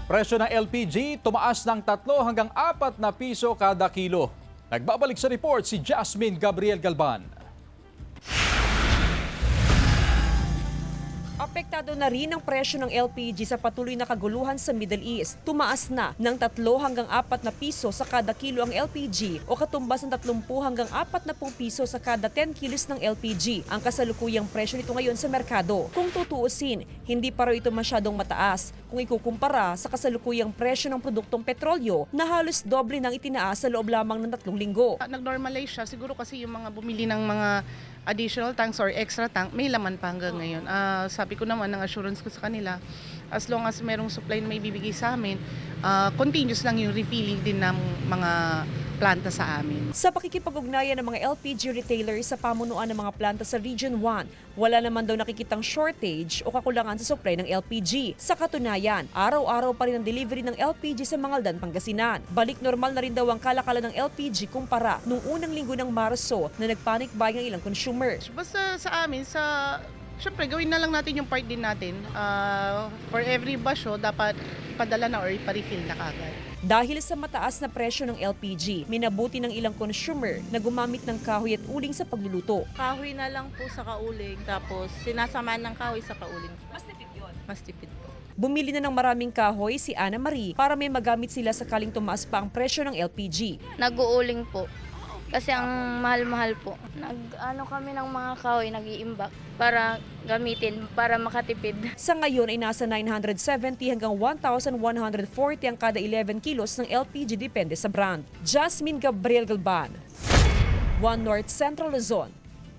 Presyo ng LPG tumaas ng 3 hanggang 4 na piso kada kilo. Nagbabalik sa report si Jasmine Gabriel Galban. Apektado na rin ang presyo ng LPG sa patuloy na kaguluhan sa Middle East. Tumaas na ng 3 hanggang 4 na piso sa kada kilo ang LPG o katumbas ng 30 hanggang 40 piso sa kada 10 kilos ng LPG. Ang kasalukuyang presyo nito ngayon sa merkado. Kung tutuusin, hindi pa raw ito masyadong mataas kung ikukumpara sa kasalukuyang presyo ng produktong petrolyo na halos doble ng itinaas sa loob lamang ng 3 linggo. Nag-normalize siya siguro kasi yung mga bumili ng mga additional tanks or extra tank, may laman pa hanggang ngayon. Sabi ko naman, ng assurance ko sa kanila, as long as merong supply na may bibigay sa amin, continuous lang yung refilling din ng mga planta sa amin. Sa pakikipag-ugnayan ng mga LPG retailers sa pamunuan ng mga planta sa Region 1, wala naman daw nakikitang shortage o kakulangan sa supply ng LPG. Sa katunayan, araw-araw pa rin ang delivery ng LPG sa Mangaldan, Pangasinan. Balik normal na rin daw ang kalakalan ng LPG kumpara nung unang linggo ng Marso na nagpanic buying ang ilang consumers. Basta sa amin, syempre gawin na lang natin yung part din natin. For every basyo, dapat ipadala na or ipa-refill na kagad. Dahil sa mataas na presyo ng LPG, minabuti ng ilang consumer na gumamit ng kahoy at uling sa pagluluto. Kahoy na lang po sa kauling, tapos sinasamahan ng kahoy sa kauling. Mas tipid yun? Mas tipid po. Bumili na ng maraming kahoy si Ana Marie para may magamit sila sakaling tumaas pa ang presyo ng LPG. Nag-uuling po. Kasi ang mahal-mahal po. Nag-ano kami ng mga kahoy, nag-iimbak para gamitin, para makatipid. Sa ngayon ay nasa 970 hanggang 1,140 ang kada 11 kilos ng LPG depende sa brand. Jasmine Gabriel Galban, One North Central Luzon.